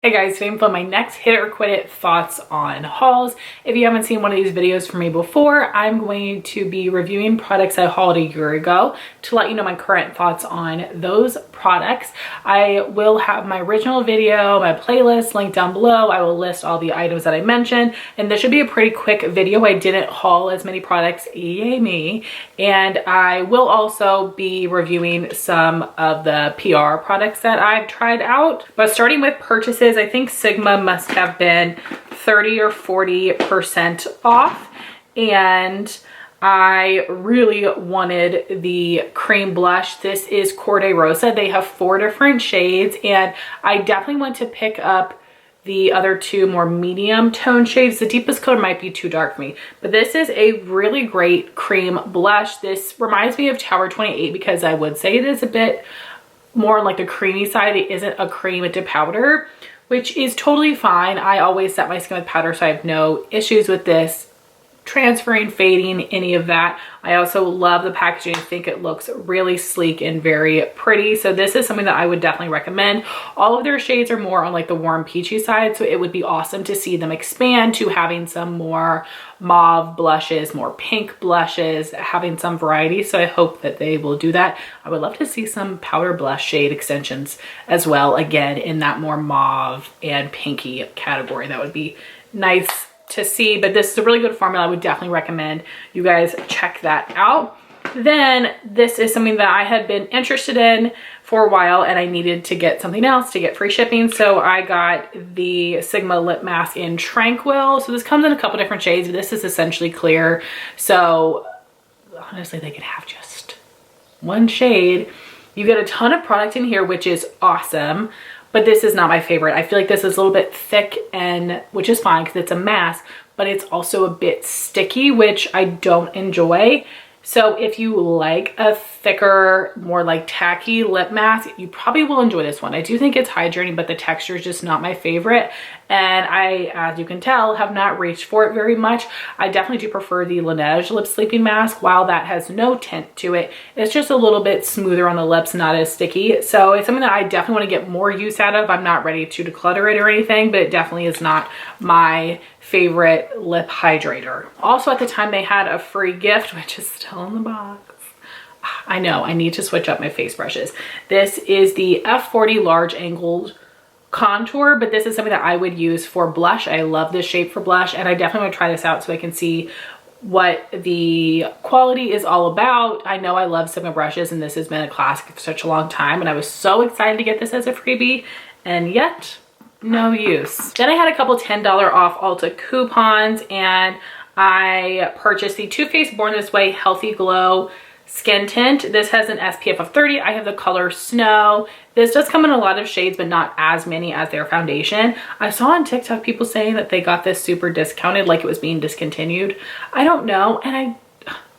Hey guys, today I'm filming my next Hit It or Quit It thoughts on hauls. If you haven't seen one of these videos from me before, I'm going to be reviewing products I hauled a year ago to let you know my current thoughts on those products. I will have my original video, my playlist linked down below. I will list all the items that I mentioned, and this should be a pretty quick video. I didn't haul as many products, yay me. And I will also be reviewing some of the PR products that I've tried out. But starting with purchases, I think Sigma must have been 30 or 40% off, and I really wanted the cream blush. This is Rosa. They have 4 different shades, and I definitely want to pick up the other 2 more medium tone shades. The deepest color might be too dark for me, but this is a really great cream blush. This reminds me of Tower 28 because I would say it is a bit more on like the creamy side. It isn't a cream, it's a powder, which is totally fine. I always set my skin with powder, so I have no issues with this transferring, fading, any of that. I also love the packaging. I think it looks really sleek and very pretty. So this is something that I would definitely recommend. All of their shades are more on like the warm peachy side, so it would be awesome to see them expand to having some more mauve blushes, more pink blushes, having some variety. So I hope that they will do that. I would love to see some powder blush shade extensions as well, again in that more mauve and pinky category. That would be nice to see, but this is a really good formula. I would definitely recommend you guys check that out. Then this is something that I had been interested in for a while, and I needed to get something else to get free shipping, so I got the Sigma lip mask in Tranquil. So this comes in a couple different shades, but this is essentially clear, so honestly they could have just one shade. You get a ton of product in here, which is awesome, but this is not my favorite. I feel like this is a little bit thick, and which is fine because it's a mask, but it's also a bit sticky, which I don't enjoy. So if you like a thicker, more like tacky lip mask, you probably will enjoy this one. I do think it's hydrating, but the texture is just not my favorite. And I, as you can tell, have not reached for it very much. I definitely do prefer the Laneige lip sleeping mask. While that has no tint to it, it's just a little bit smoother on the lips, not as sticky. So it's something that I definitely want to get more use out of. I'm not ready to declutter it or anything, but it definitely is not my favorite lip hydrator. Also at the time they had a free gift, which is still in the box. I know, I need to switch up my face brushes. This is the F40 large angled contour, but this is something that I would use for blush. I love this shape for blush, and I definitely want to try this out so I can see what the quality is all about. I know I love Sigma brushes, and this has been a classic for such a long time, and I was so excited to get this as a freebie, and yet no use. Then I had a couple $10 off Ulta coupons, and I purchased the Too Faced Born This Way Healthy Glow Skin Tint. This has an SPF of 30. I have the color Snow. This does come in a lot of shades, but not as many as their foundation. I saw on TikTok people saying that they got this super discounted, like it was being discontinued. I don't know, and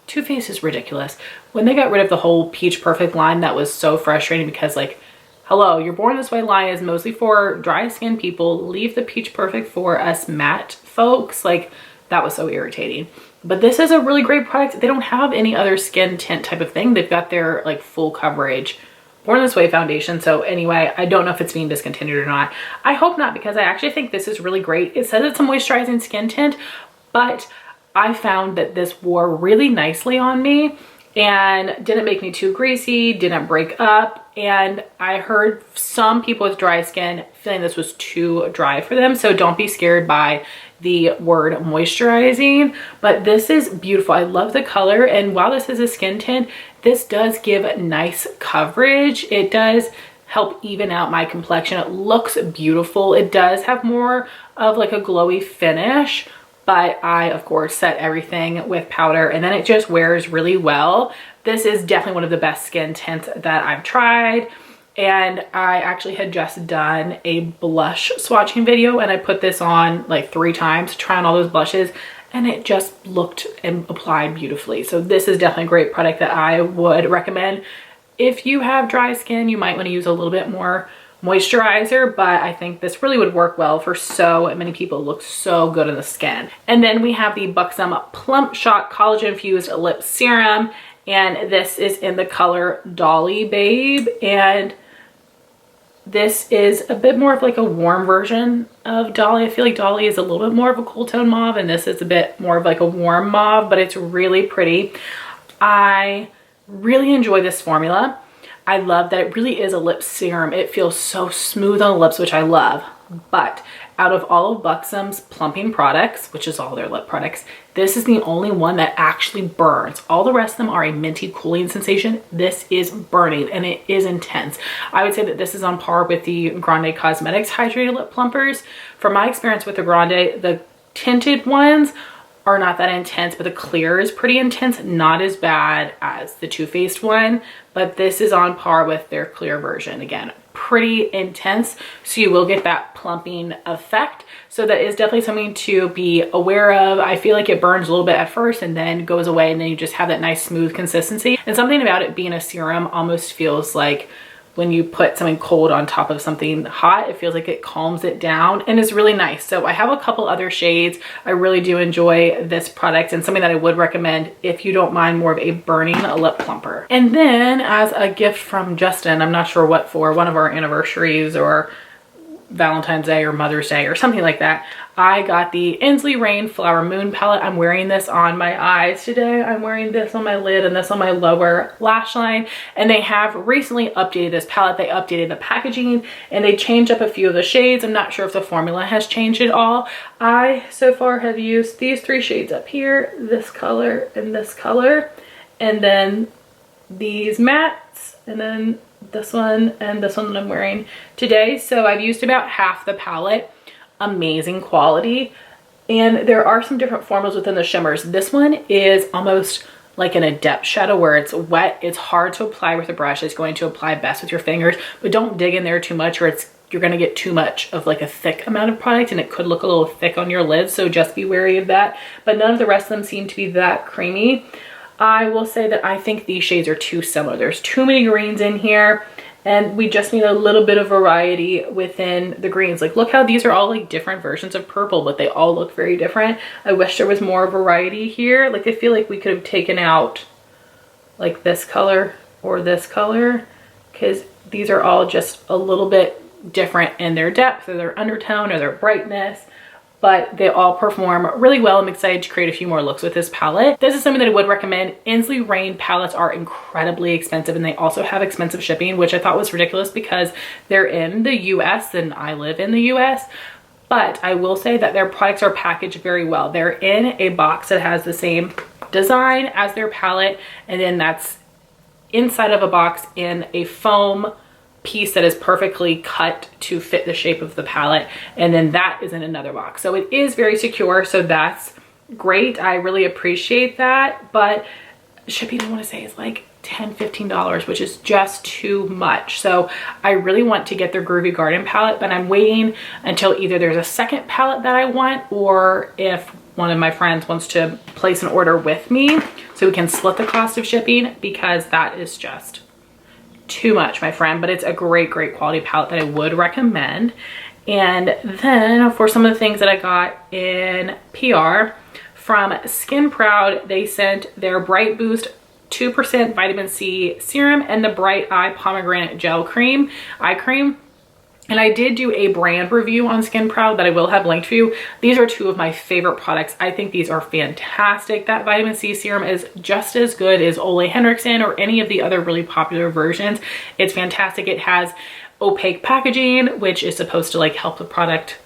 Too Faced is ridiculous. When they got rid of the whole Peach Perfect line, that was so frustrating because, like, hello, your Born This Way line is mostly for dry skin people. Leave the Peach Perfect for us matte folks. Like, that was so irritating. But this is a really great product. They don't have any other skin tint type of thing. They've got their like full coverage Born This Way foundation. So anyway, I don't know if it's being discontinued or not. I hope not, because I actually think this is really great. It says it's a moisturizing skin tint, but I found that this wore really nicely on me and didn't make me too greasy, didn't break up. And I heard some people with dry skin feeling this was too dry for them. So don't be scared by the word moisturizing, but this is beautiful. I love the color, and while this is a skin tint, this does give nice coverage. It does help even out my complexion. It looks beautiful. It does have more of like a glowy finish, but I of course set everything with powder, and then it just wears really well. This is definitely one of the best skin tints that I've tried. And I actually had just done a blush swatching video, and I put this on like 3 times to try on all those blushes, and it just looked and applied beautifully. So this is definitely a great product that I would recommend. If you have dry skin, you might want to use a little bit more moisturizer, but I think this really would work well for so many people. It looks so good on the skin. And then we have the Buxom Plump Shot Collagen Infused Lip Serum, and this is in the color Dolly Babe, and This is a bit more of like a warm version of Dolly. I feel like Dolly is a little bit more of a cool tone mauve, and this is a bit more of like a warm mauve, but it's really pretty. I really enjoy this formula. I love that it really is a lip serum. It feels so smooth on the lips, which I love. But out of all of Buxom's plumping products, which is all their lip products, this is the only one that actually burns. All the rest of them are a minty cooling sensation. This is burning, and it is intense. I would say that this is on par with the Grande Cosmetics Hydrated Lip Plumpers. From my experience with the Grande, the tinted ones are not that intense, but the clear is pretty intense. Not as bad as the Too Faced one, but this is on par with their clear version. Again, pretty intense, so you will get that plumping effect. So that is definitely something to be aware of. I feel like it burns a little bit at first and then goes away, and then you just have that nice smooth consistency. And something about it being a serum almost feels like when you put something cold on top of something hot, it feels like it calms it down and is really nice. So I have a couple other shades. I really do enjoy this product, and something that I would recommend if you don't mind more of a burning lip plumper. And then as a gift from Justin, I'm not sure what for, one of our anniversaries or Valentine's Day or Mother's Day or something like that, I got the Inslee Rain Flower Moon palette. I'm wearing this on my eyes today. I'm wearing this on my lid and this on my lower lash line. And they have recently updated this palette. They updated the packaging and they changed up a few of the shades. I'm not sure if the formula has changed at all. I so far have used these three shades up here, this color, and then these mattes, and then this one and this one that I'm wearing today. So I've used about half the palette. Amazing quality. And there are some different formulas within the shimmers. This one is almost like an adept shadow where it's wet. It's hard to apply with a brush. It's going to apply best with your fingers, but don't dig in there too much or you're going to get too much of like a thick amount of product and it could look a little thick on your lids. So just be wary of that. But none of the rest of them seem to be that creamy. I will say that I think these shades are too similar. There's too many greens in here, and we just need a little bit of variety within the greens. Like, look how these are all like different versions of purple, but they all look very different. I wish there was more variety here. Like, I feel like we could have taken out like this color or this color, because these are all just a little bit different in their depth or their undertone or their brightness, but they all perform really well. I'm excited to create a few more looks with this palette. This is something that I would recommend. Inslee Rain palettes are incredibly expensive, and they also have expensive shipping, which I thought was ridiculous because they're in the US and I live in the US. But I will say that their products are packaged very well. They're in a box that has the same design as their palette, and then that's inside of a box in a foam piece that is perfectly cut to fit the shape of the palette, and then that is in another box. So it is very secure, so that's great. I really appreciate that, but shipping, I want to say, is like $10–15, which is just too much. So I really want to get their Groovy Garden palette, but I'm waiting until either there's a second palette that I want, or if one of my friends wants to place an order with me so we can split the cost of shipping, because that is just too much, my friend. But it's a great quality palette that I would recommend. And then for some of the things that I got in PR from Skin Proud, they sent their Bright Boost 2% vitamin C serum and the Bright Eye Pomegranate Gel Cream, eye cream. And I did do a brand review on Skin Proud that I will have linked for you. These are two of my favorite products. I think these are fantastic. That vitamin C serum is just as good as Ole Henriksen or any of the other really popular versions. It's fantastic. It has opaque packaging, which is supposed to like help the product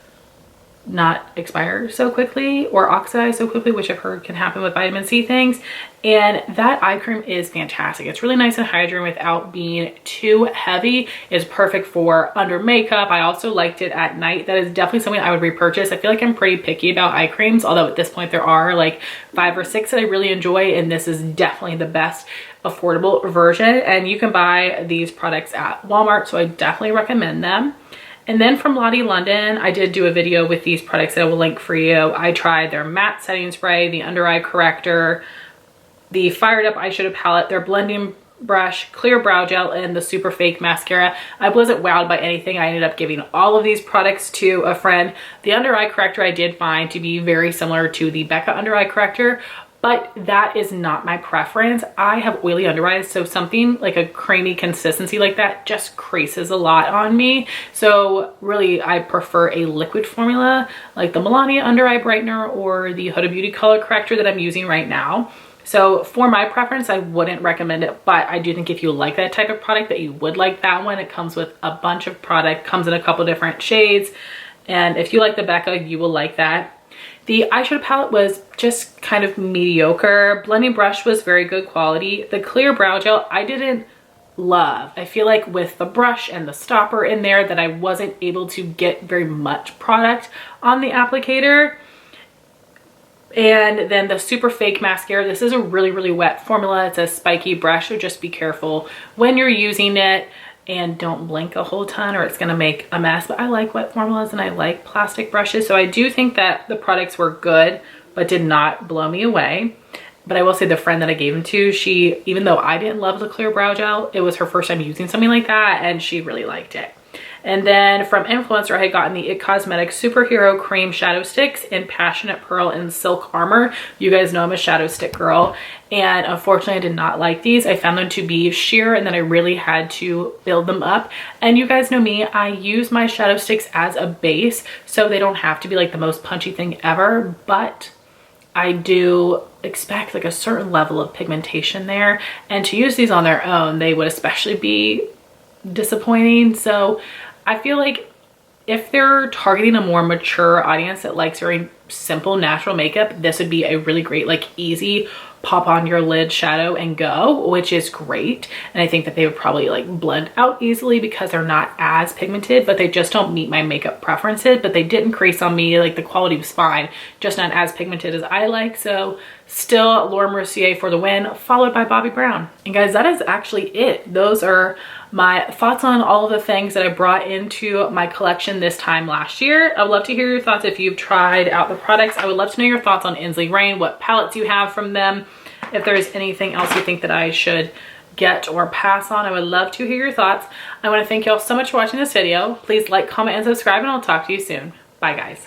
not expire so quickly or oxidize so quickly, which I've heard can happen with vitamin C things. And that eye cream is fantastic. It's really nice and hydrating without being too heavy. It's perfect for under makeup. I also liked it at night. That is definitely something I would repurchase. I feel like I'm pretty picky about eye creams, although at this point there are like 5 or 6 that I really enjoy, and this is definitely the best affordable version. And you can buy these products at Walmart, so I definitely recommend them. And then from Lottie London, I did do a video with these products that I will link for you. I tried their matte setting spray, the under eye corrector, the fired up eyeshadow palette, their blending brush, clear brow gel, and the super fake mascara. I wasn't wowed by anything. I ended up giving all of these products to a friend. The under eye corrector I did find to be very similar to the Becca under eye corrector, but that is not my preference. I have oily under eyes, so something like a creamy consistency like that just creases a lot on me. So really, I prefer a liquid formula like the Melania Under Eye Brightener or the Huda Beauty Color Corrector that I'm using right now. So for my preference, I wouldn't recommend it, but I do think if you like that type of product that you would like that one. It comes with a bunch of product, comes in a couple different shades, and if you like the Becca, you will like that. The eyeshadow palette was just kind of mediocre. Blending brush was very good quality. The clear brow gel I didn't love. I feel like with the brush and the stopper in there that I wasn't able to get very much product on the applicator. And then the Super Fake Mascara. This is a really, really wet formula. It's a spiky brush, so just be careful when you're using it. And don't blink a whole ton or it's gonna make a mess. But I like wet formulas and I like plastic brushes. So I do think that the products were good, but did not blow me away. But I will say the friend that I gave them to, she, even though I didn't love the clear brow gel, it was her first time using something like that and she really liked it. And then from Influencer, I had gotten the IT Cosmetics Superhero Cream Shadow Sticks in Passionate Pearl and Silk Armor. You guys know I'm a shadow stick girl. And unfortunately, I did not like these. I found them to be sheer and then I really had to build them up. And you guys know me, I use my shadow sticks as a base, so they don't have to be like the most punchy thing ever. But I do expect like a certain level of pigmentation there. And to use these on their own, they would especially be disappointing. So I feel like if they're targeting a more mature audience that likes very simple natural makeup, this would be a really great, like easy pop on your lid shadow and go, which is great. And I think that they would probably like blend out easily because they're not as pigmented, but they just don't meet my makeup preferences. But they didn't crease on me, like the quality was fine, just not as pigmented as I like. So still Laura Mercier for the win, followed by Bobbi Brown. And guys, that is actually it. Those are my thoughts on all of the things that I brought into my collection this time last year. I would love to hear your thoughts if you've tried out the products. I would love to know your thoughts on Inslee Rain, what palettes you have from them. If there's anything else you think that I should get or pass on, I would love to hear your thoughts. I want to thank y'all so much for watching this video. Please like, comment, and subscribe, and I'll talk to you soon. Bye, guys.